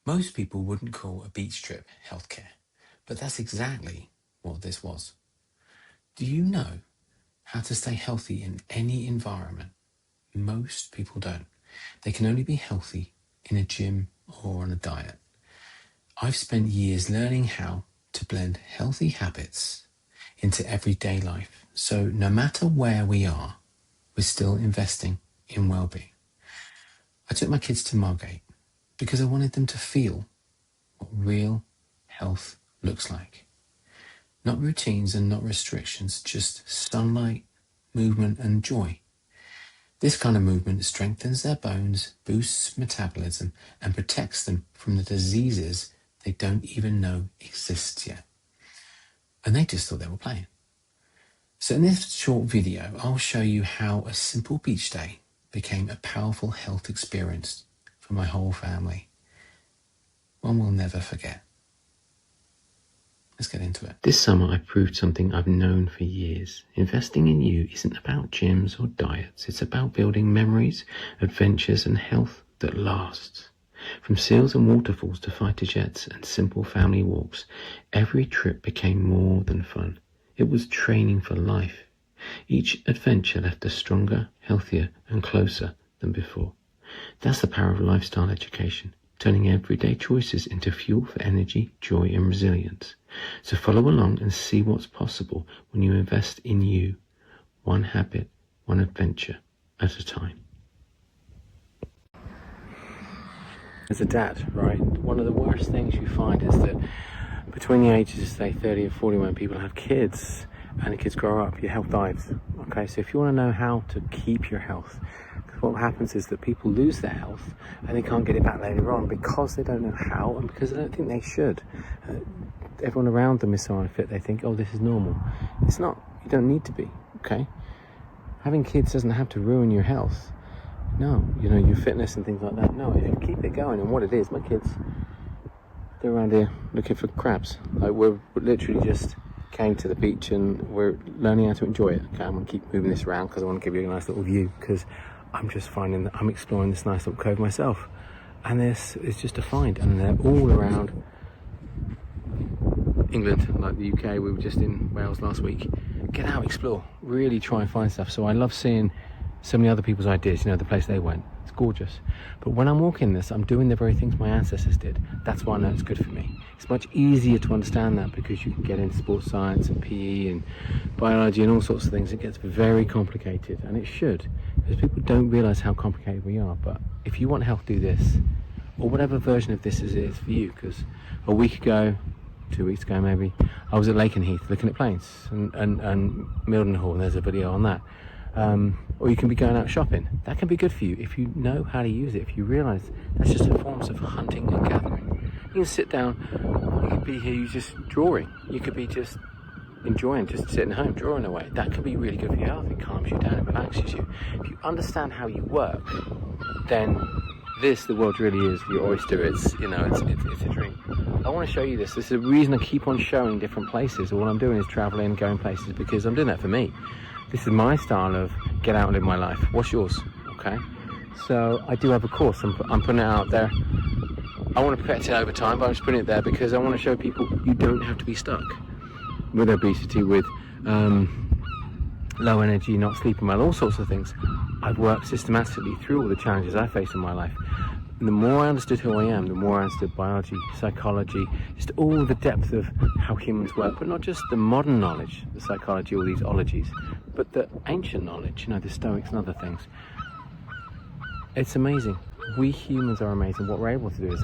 Most people wouldn't call a beach trip healthcare, but that's exactly what this was. Do you know how to stay healthy in any environment? Most people don't. They can only be healthy in a gym or on a diet. I've spent years learning how to blend healthy habits into everyday life. So no matter where we are, we're still investing in well-being. I took my kids to Margate because I wanted them to feel what real health looks like. Not routines and not restrictions, just sunlight, movement and joy. This kind of movement strengthens their bones, boosts metabolism, and protects them from the diseases they don't even know exist yet. And they just thought they were playing. So in this short video, I'll show you how a simple beach day became a powerful health experience for my whole family. One we'll never forget. Let's get into it. This summer I proved something I've known for years. Investing in you isn't about gyms or diets. It's about building memories, adventures and health that lasts. From seals and waterfalls to fighter jets and simple family walks, every trip became more than fun. It was training for life. Each adventure left us stronger, healthier and closer than before. That's the power of lifestyle education, turning everyday choices into fuel for energy, joy and resilience. So follow along and see what's possible when you invest in you, one habit, one adventure at a time. As a dad, right, one of the worst things you find is that between the ages of say 30 and 40 when people have kids and the kids grow up, your health dives. Okay, so if you want to know how to keep your health, what happens is that people lose their health and they can't get it back later on because they don't know how and because they don't think they should. Everyone around them is so unfit, they think, oh, this is normal. It's not. You don't need to be, okay? Having kids doesn't have to ruin your health. No, you know, your fitness and things like that. No, if you keep it going, and what it is, my kids, they're around here looking for crabs. Like, we're literally just came to the beach and we're learning how to enjoy it. Okay, I'm going to keep moving this around because I want to give you a nice little view because I'm just finding that I'm exploring this nice little cove myself. And this is just a find, and they're all around England, like the UK. We were just in Wales last week. Get out, explore, really try and find stuff. So I love seeing so many other people's ideas, you know, the place they went. It's gorgeous. But when I'm walking this, I'm doing the very things my ancestors did. That's why I know it's good for me. It's much easier to understand that because you can get into sports science and PE and biology and all sorts of things. It gets very complicated, and it should, because people don't realise how complicated we are. But if you want health, do this, or whatever version of this is for you. Because a week ago, 2 weeks ago maybe, I was at Lakenheath looking at planes and Mildenhall, and there's a video on that. Or you can be going out shopping. That can be good for you if you know how to use it, if you realise that's just a form of hunting and gathering. You can sit down, you could be here, you just drawing. You could be just enjoying, just sitting home, drawing away. That can be really good for your health. It calms you down, it relaxes you. If you understand how you work, then the world really is your oyster. It's, you know, it's a dream. I want to show you this. This is the reason I keep on showing different places. All I'm doing is travelling and going places because I'm doing that for me. This is my style of get out and live my life. What's yours? Okay. So I do have a course. I'm putting it out there. I want to perfect it over time, but I'm just putting it there because I want to show people you don't have to be stuck with obesity, with low energy, not sleeping well, all sorts of things. I've worked systematically through all the challenges I face in my life. And the more I understood who I am, the more I understood biology, psychology, just all the depth of how humans work, but not just the modern knowledge, the psychology, all these ologies, but the ancient knowledge, you know, the Stoics and other things. It's amazing. We humans are amazing. What we're able to do is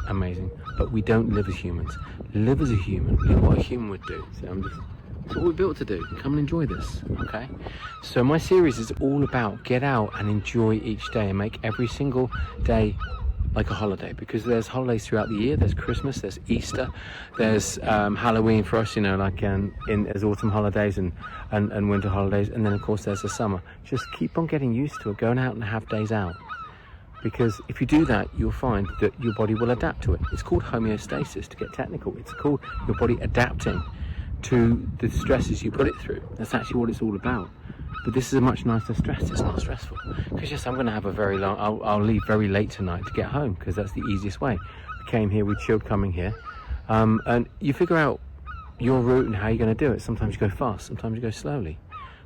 amazing, but we don't live as humans. Live as a human, live what a human would do. So that's what we're built to do. Come and enjoy this, okay? So my series is all about get out and enjoy each day and make every single day like a holiday, because there's holidays throughout the year. There's Christmas, there's Easter, there's Halloween for us, you know, like there's autumn holidays and winter holidays, and then of course there's the summer. Just keep on getting used to it, going out and have days out, because if you do that, you'll find that your body will adapt to it. It's called homeostasis, to get technical. It's called your body adapting to the stresses you put it through. That's actually what it's all about. But this is a much nicer stress. It's not stressful. Because yes, I'm going to have a very long, I'll leave very late tonight to get home because that's the easiest way. came here, we chilled coming here. And you figure out your route and how you're going to do it. Sometimes you go fast, sometimes you go slowly.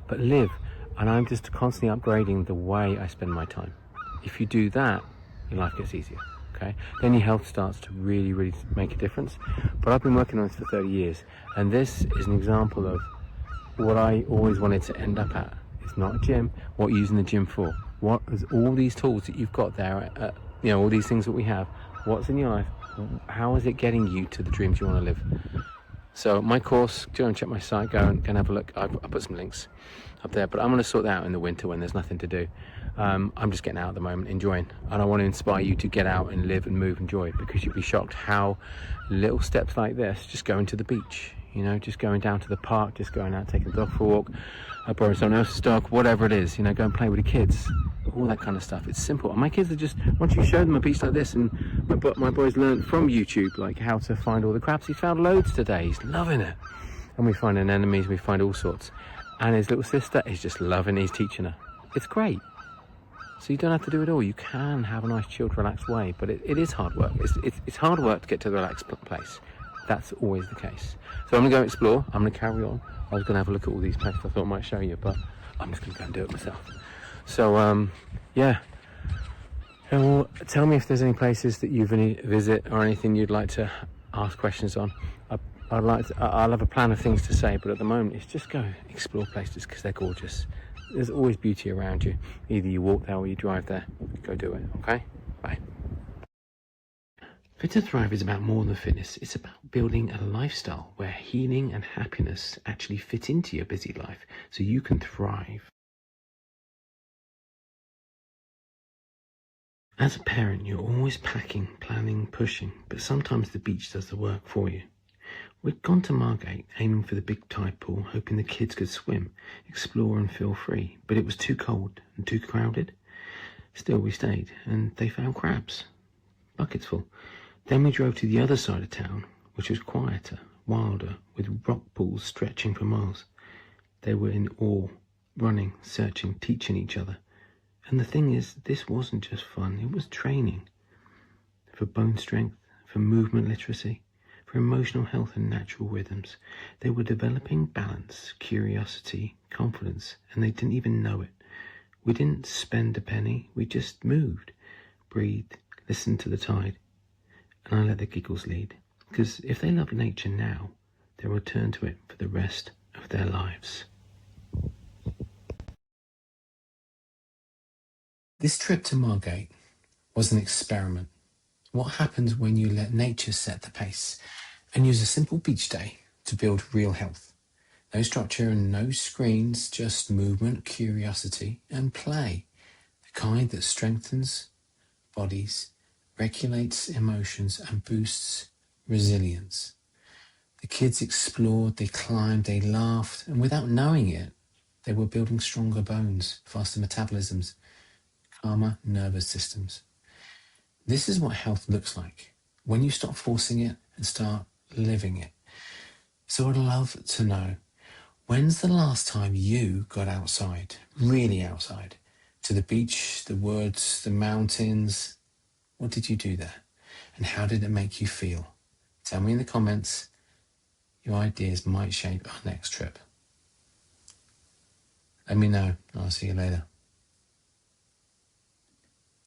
But live. And I'm just constantly upgrading the way I spend my time. If you do that, your life gets easier. Okay? Then your health starts to really, really make a difference. But I've been working on this for 30 years. And this is an example of what I always wanted to end up at. It's not a gym. What you're using the gym for? What is all these tools that you've got there, all these things that we have, what's in your life? How is it getting you to the dreams you want to live? So my course, go and check my site, go and have a look. I'll put some links up there, but I'm going to sort that out in the winter when there's nothing to do. I'm just getting out at the moment, enjoying, and I want to inspire you to get out and live and move, enjoy, because you'll be shocked how little steps like this, just going to the beach, just going down to the park, just going out, taking the dog for a walk, borrowing someone else's dog, whatever it is, go and play with the kids, all that kind of stuff. It's simple. And my kids are just, once you show them a beach like this, and my boy's learned from YouTube, like how to find all the crabs. He found loads today. He's loving it. And we find anemones, we find all sorts. And his little sister is just loving it. He's teaching her. It's great. So you don't have to do it all. You can have a nice, chilled, relaxed way, but it is hard work. It's hard work to get to the relaxed place. That's always the case. So I'm going to go explore. I'm going to carry on. I was going to have a look at all these places I thought I might show you, but I'm just going to go and do it myself. So, yeah. Well, tell me if there's any places that you visit or anything you'd like to ask questions on. I'll have a plan of things to say, but at the moment, it's just go explore places because they're gorgeous. There's always beauty around you. Either you walk there or you drive there. Go do it, okay? Bye. Fit to Thrive is about more than fitness. It's about building a lifestyle where healing and happiness actually fit into your busy life so you can thrive. As a parent, you're always packing, planning, pushing, but sometimes the beach does the work for you. We'd gone to Margate, aiming for the big tide pool, hoping the kids could swim, explore and feel free, but it was too cold and too crowded. Still, we stayed, and they found crabs, buckets full. Then we drove to the other side of town, which was quieter, wilder, with rock pools stretching for miles. They were in awe, running, searching, teaching each other. And the thing is, this wasn't just fun, it was training. For bone strength, for movement literacy, for emotional health and natural rhythms. They were developing balance, curiosity, confidence, and they didn't even know it. We didn't spend a penny, we just moved, breathed, listened to the tide. And I let the giggles lead, because if they love nature now, they'll return to it for the rest of their lives. This trip to Margate was an experiment. What happens when you let nature set the pace and use a simple beach day to build real health? No structure and no screens, just movement, curiosity and play. The kind that strengthens bodies, regulates emotions and boosts resilience. The kids explored, they climbed, they laughed, and without knowing it, they were building stronger bones, faster metabolisms, calmer nervous systems. This is what health looks like when you stop forcing it and start living it. So I'd love to know, when's the last time you got outside, really outside, to the beach, the woods, the mountains? What did you do there? And how did it make you feel? Tell me in the comments. Your ideas might shape our next trip. Let me know, and I'll see you later.